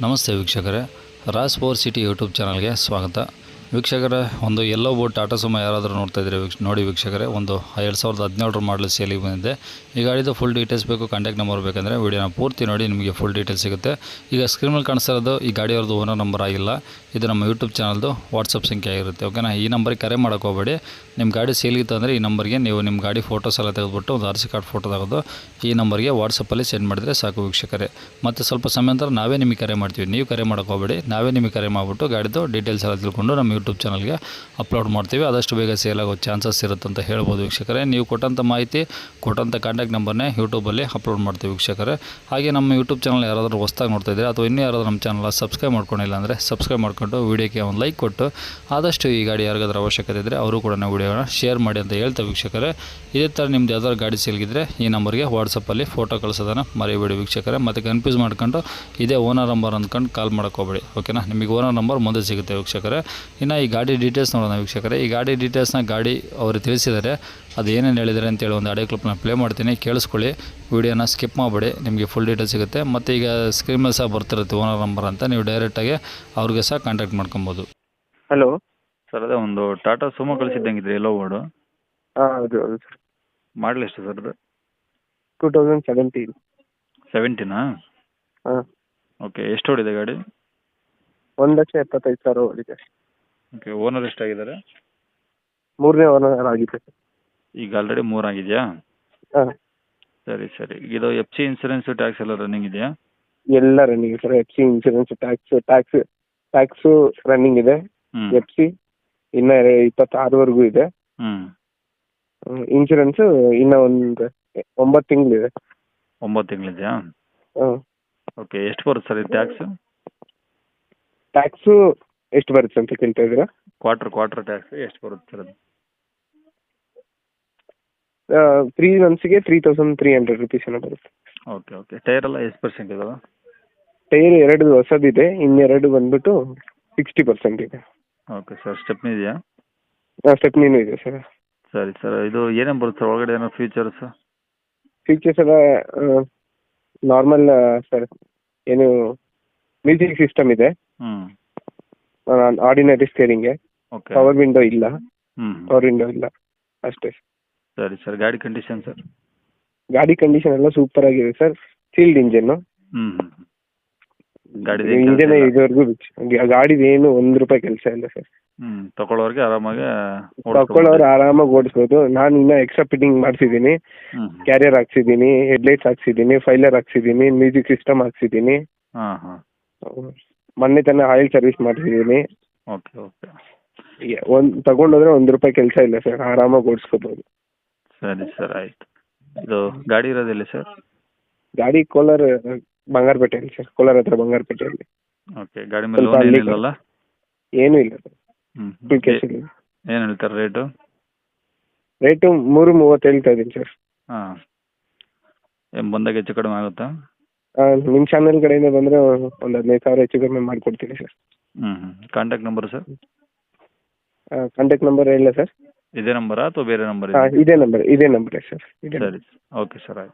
ನಮಸ್ತೆ ವೀಕ್ಷಕರೇ, Raas power city YouTube ಚಾನಲ್ಗೆ ಸ್ವಾಗತ. ವೀಕ್ಷಕರೇ, ಒಂದು ಎಲ್ಲೋ ಬೋಟ್ ಟಾಟಾ ಸುಮೋ ಯಾರಾದರೂ ನೋಡ್ತಾ ಇದ್ದೀರಿ ನೋಡಿ ವೀಕ್ಷಕರೇ, ಒಂದು 2017 ಮಾಡಲ್ ಸೇಲಿಗೆ ಬಂದಿದೆ. ಈ ಗಾಡಿದು ಫುಲ್ ಡೀಟೇಲ್ಸ್ ಬೇಕು, ಕಾಂಟ್ಯಾಕ್ಟ್ ನಂಬರ್ ಬೇಕಂದರೆ ವಿಡಿಯೋನ ಪೂರ್ತಿ ನೋಡಿ, ನಿಮಗೆ ಫುಲ್ ಡೀಟೇಲ್ಸ್ ಸಿಗುತ್ತೆ. ಈಗ ಸ್ಕ್ರೀನ್ ಮೇಲೆ ಕಾಣಿಸ್ತಾ ಇರೋದು ಈ ಗಾಡಿಯವ್ರದ್ದು ಓನರ್ ನಂಬರ್ ಆಗಿಲ್ಲ, ಇದು ನಮ್ಮ ಯೂಟ್ಯೂಬ್ ಚಾನಲ್ದು ವಾಟ್ಸಪ್ ಸಂಖ್ಯೆ ಆಗಿರುತ್ತೆ. ಓಕೆನಾ, ಈ ನಂಬರ್ಗೆ ಕರೆ ಮಾಡೋಕೆ ಹೋಗಬೇಡಿ. ನಿಮ್ಮ ಗಾಡಿ ಸೇಲಿಗಿತ್ತು ಅಂದರೆ ಈ ನಂಬರ್ಗೆ ನೀವು ನಿಮ್ಮ ಗಾಡಿ ಫೋಟೋಸ್ ಎಲ್ಲ ತೆಗೆದುಬಿಟ್ಟು ಒಂದು RC ಕಾರ್ಡ್ ಫೋಟೋ ತೆಗೆದು ಈ ನಂಬರ್ಗೆ ವಾಟ್ಸಪ್ಪಲ್ಲಿ ಸೆಂಡ್ ಮಾಡಿದರೆ ಸಾಕು ವೀಕ್ಷಕರೇ. ಮತ್ತು ಸ್ವಲ್ಪ ಸಮಯ ನಂತರ ನಾವೇ ನಿಮಗೆ ಕರೆ ಮಾಡ್ತೀವಿ, ನೀವು ಕರೆ ಮಾಡೋಕೆ ಹೋಗಬೇಡಿ. ನಾವೇ ನಿಮಗೆ ಕರೆ ಮಾಡಿಬಿಟ್ಟು ಗಾಡಿದು ಡೀಟೇಲ್ಸ್ ಎಲ್ಲ ತಿಳ್ಕೊಂಡು ನಮ್ಮ ಯೂಟ್ಯೂಬ್ ಚಾನಲ್ಗೆ ಅಪ್ಲೋಡ್ ಮಾಡ್ತೀವಿ. ಆದಷ್ಟು ಬೇಗ ಸೇಲ್ ಆಗೋ ಚಾನ್ಸಸ್ ಇರುತ್ತೆ ಅಂತ ಹೇಳ್ಬೋದು ವೀಕ್ಷಕರೇ. ನೀವು ಕೊಟ್ಟಂಥ ಮಾಹಿತಿ, ಕೊಟ್ಟಂಥ ಕಾಂಟ್ಯಾಕ್ಟ್ ನಂಬರ್ನೇ ಯೂಟ್ಯೂಬಲ್ಲಿ ಅಪ್ಲೋಡ್ ಮಾಡ್ತೀವಿ ವೀಕ್ಷಕರೇ. ಹಾಗೆ ನಮ್ಮ ಯೂಟ್ಯೂಬ್ ಚಾನಲ್ ಯಾರಾದರೂ ಹೊಸ್ದಾಗಿ ನೋಡ್ತಾ ಇದ್ದೀರಾ ಅಥವಾ ಇನ್ನೂ ಯಾರಾದರೂ ನಮ್ಮ ಚಾನಲ್ ಸಬ್ಸ್ಕ್ರೈಬ್ ಮಾಡ್ಕೊಂಡಿಲ್ಲ ಅಂದರೆ ಸಬ್ಸ್ಕ್ರೈಬ್ ಮಾಡಿಕೊಂಡು ವೀಡಿಯೋಕ್ಕೆ ಒಂದು ಲೈಕ್ ಕೊಟ್ಟು ಆದಷ್ಟು ಈ ಗಾಡಿ ಯಾರಿಗಾದ್ರೂ ಅವಶ್ಯಕತೆ ಇದ್ದರೆ ಅವರು ಕೂಡ ನಾವು ವಿಡಿಯೋನ ಶೇರ್ ಮಾಡಿ ಅಂತ ಹೇಳ್ತಾ ವೀಕ್ಷಕರೇ. ಇದೇ ಥರ ನಿಮ್ದು ಯಾವ್ದಾದ್ರು ಗಾಡಿ ಸೇಲ್ಗಿದ್ರೆ ಈ ನಂಬರ್ಗೆ ವಾಟ್ಸಪ್ಪಲ್ಲಿ ಫೋಟೋ ಕಳಿಸೋದನ್ನು ಮರಿಬೇಡಿ ವೀಕ್ಷಕರೇ. ಮತ್ತು ಕನ್ಫ್ಯೂಸ್ ಮಾಡ್ಕೊಂಡು ಇದೇ ಓನರ್ ನಂಬರ್ ಅಂದ್ಕೊಂಡು ಕಾಲ್ ಮಾಡೋಕೆ ಹೋಗಬೇಡಿ. ಓಕೆನಾ, ನಿಮಗೆ ಓನರ್ ನಂಬರ್ ಮುಂದೆ ಸಿಗುತ್ತೆ ವೀಕ್ಷಕರೇ. ಇನ್ನು ಈ ಗಾಡಿ ಡೀಟೇಲ್ಸ್ ನೋಡೋಣ ವೀಕ್ಷಕರೇ. ಈ ಗಾಡಿ ಡೀಟೇಲ್ಸ್ನ ಗಾಡಿ ಅವರು ತಿಳಿಸಿದ್ದಾರೆ, ಅದು ಏನೇನು ಹೇಳಿದ್ದಾರೆ ಅಂತೇಳಿ ಒಂದು ಆಡಿಯೋ ಕ್ಲಿಪ್ನ ಪ್ಲೇ ಮಾಡ್ತೀನಿ, ಕೇಳಿಸ್ಕೊಳ್ಳಿ. ವಿಡಿಯೋನ ಸ್ಕಿಪ್ ಮಾಡಬೇಡಿ, ನಿಮಗೆ ಫುಲ್ ಡೀಟೇಲ್ಸ್ ಸಿಗುತ್ತೆ. ಮತ್ತು ಈಗ ಸ್ಕ್ರೀನ್ ಮೇಲೆ ಸಹ ಬರ್ತಿರುತ್ತೆ ಓನರ್ ನಂಬರ್ ಅಂತ, ನೀವು ಡೈರೆಕ್ಟಾಗಿ ಅವ್ರಿಗೆ ಸಹ ಕಾಂಟ್ಯಾಕ್ಟ್ ಮಾಡ್ಕೊಬೋದು. ಹಲೋ ಸರ್, ಅದೇ ಒಂದು ಟಾಟಾ ಸುಮೋ ಕಳಿಸಿದ್ದಂಗಿದ್ರಿ ಎಲ್ಲೋ ಬೋರ್ಡು, ಹಾಂ ಹೌದು ಸರ್. ಮಾಡಲ್ ಎಷ್ಟು ಸರ್ ಅದು? 2017. 17ನಾ? ಹಾಂ, ಓಕೆ. ಎಷ್ಟು ಓಡಿದೆ ಗಾಡಿ? 1,75,000 ಓಡಿದೆ. ಓಕೆ. ಓನರ್ ಎಷ್ಟಾಗಿದ್ದಾರೆ? 3ನೇ ಓನರ್ ಆಗಿದೆ ಸರ್. ಈಗ ಆಲ್ರೆಡಿ 3 ಆಗಿದೆಯಾ? ಹಾಂ, ಸರಿ ಸರಿ. ಇದು FC ಇನ್ಸೂರೆನ್ಸು ಟ್ಯಾಕ್ಸ್ ಎಲ್ಲ ರನ್ನಿಂಗ್ ಇದೆಯಾ? ಎಲ್ಲ running sir. FC insurance, tax running ಇದೆ. ಹ್ಞೂ FC ಇನ್ನು 26ವರೆಗೂ ಇದೆ. ಹ್ಞೂ. ಇನ್ಶೂರೆನ್ಸು ಇನ್ನೂ ಒಂದು 9 ತಿಂಗಳಿದೆ. 9 ತಿಂಗಳಿದೆಯಾ? ಹಾಂ. ಓಕೆ. ಎಷ್ಟು ಬರುತ್ತೆ ಸರ್ ಇದು ಟ್ಯಾಕ್ಸು? ಟ್ಯಾಕ್ಸು ಎಷ್ಟು ಬರುತ್ತೆ ಅಂತ ಕೇಳ್ತಾ ಇದ್ದೀರಾ? ಕ್ವಾರ್ಟರ್ ಟ್ಯಾಕ್ಸ್ ಎಷ್ಟು ಬರುತ್ತೆ ಸರ್ ಅದು? 3 ಮಂತ್ಸ್ಗೆ 3,300 ರುಪೀಸ್ ಏನೋ ಬರುತ್ತೆ. Okay okay. ಟೈರ್ ಎಲ್ಲ ಎಷ್ಟು ಪರ್ಸೆಂಟ್ ಇದಾವೆ? ಟೈರ್ 2 ಹೊಸದಿದೆ, ಇನ್ನೆರಡು ಬಂದ್ಬಿಟ್ಟು 60% ಇದೆ. Okay sir. ಸ್ಟೆಪ್ನಿ ಇದೆಯಾ? ಸ್ಟೆಪ್ನಿನೂ ಇದೆ ಸರ್. ಸರಿ ಸರ್. ಇದು ಏನೇನು ಬರುತ್ತೆ ಸರ್ ಒಳಗಡೆ, ಏನೋ ಫೀಚರ್ಸ್? ಫೀಚರ್ಸ್ ಎಲ್ಲ ನಾರ್ಮಲ್ ಸರ್. ಏನು ಮ್ಯೂಸಿಕ್ ಸಿಸ್ಟಮ್ ಇದೆ, ಹ್ಞೂ. ಆರ್ಡಿನರಿ ಸ್ಟೇರಿಂಗ್ಗೆ. ಓಕೆ. ಪವರ್ ವಿಂಡೋ ಇಲ್ಲ, ಹ್ಞೂ. ಅಷ್ಟೇ. ಸರಿ ಸರ್. ಗಾಡಿ ಕಂಡೀಷನ್ ಸರ್? ಗಾಡಿ ಕಂಡೀಷನ್ ಎಲ್ಲ ಸೂಪರ್ ಆಗಿದೆ ಸರ್. Sealed engine. ಹ್ಞೂ. ಗಾಡಿ ಇಂಜಿನ್ ಇದುವರೆಗೂ ಗಾಡಿದು ಏನು ₹1 ಕೆಲಸ ಇಲ್ಲ ಸರ್. ತಗೊಳ್ಳೋರಿಗೆ ಆರಾಮಾಗಿ ತಗೊಳ್ಳೋರು ಆರಾಮಾಗಿ ಓಡಿಸ್ಬೋದು. ನಾನು ಇನ್ನೂ ಎಕ್ಸ್ಟ್ರಾ ಫಿಟ್ಟಿಂಗ್ ಮಾಡಿಸಿದ್ದೀನಿ. ಕ್ಯಾರಿಯರ್ ಹಾಕ್ಸಿದ್ದೀನಿ, ಹೆಡ್ಲೈಟ್ಸ್ ಹಾಕ್ಸಿದ್ದೀನಿ, ಫೈಲರ್ ಹಾಕ್ಸಿದ್ದೀನಿ, ಮ್ಯೂಸಿಕ್ ಸಿಸ್ಟಮ್ ಹಾಕ್ಸಿದ್ದೀನಿ. ಹಾಂ ಹಾಂ. ಮೊನ್ನೆ ತಾನೇ ಆಯಿಲ್ ಸರ್ವಿಸ್ ಮಾಡಿಸಿದ್ದೀನಿ. Okay okay. ತಗೊಂಡೋದ್ರೆ ₹1 ಕೆಲಸ ಇಲ್ಲ ಸರ್, ಆರಾಮಾಗಿ ಓಡಿಸ್ಕೋಬೋದು. ಸರಿ ಸರ್, ಆಯಿತು. ಇದು ಗಾಡಿ ಇರೋದಿಲ್ಲ ಸರ್? ಗಾಡಿ ಕೋಲಾರ ಬಂಗಾರಪೇಟೆಯಲ್ಲಿ ಸರ್, ಕೋಲಾರ ಹತ್ರ ಬಂಗಾರಪೇಟೆಯಲ್ಲಿ. ಓಕೆ. ಗಾಡಿ ಮೇಲೆ ಲೋನ್ ಏನಿಲ್ಲಲ್ಲ? ಏನೂ ಇಲ್ಲ ಸರ್. ಹ್ಞೂ. ಏನು ಹೇಳ್ತಾರೆ ರೇಟು? ರೇಟು 3.30 ಹೇಳ್ತಾ ಇದ್ದೀನಿ ಸರ್. ಹಾಂ. ಏನು ಬಂದಾಗ ಹೆಚ್ಚು ಕಡಿಮೆ ಆಗುತ್ತಾ? ನಿಮ್ಮ ಚಾನಲ್ ಕಡೆಯಿಂದ ಬಂದರೆ ಒಂದು 15,000 ಹೆಚ್ಚು ಕಡಿಮೆ ಮಾಡಿಕೊಡ್ತೀನಿ ಸರ್. ಹ್ಞೂ. Contact number sir? Contact number ಇಲ್ಲ ಸರ್. ಇದೇ ನಂಬರಾ ಅಥವಾ ಬೇರೆ ನಂಬರ್? ಇದೇ ನಂಬರೇ ಸರ್. ಸರಿ. ಓಕೆ ಸರ್, ಆಯ್ತು.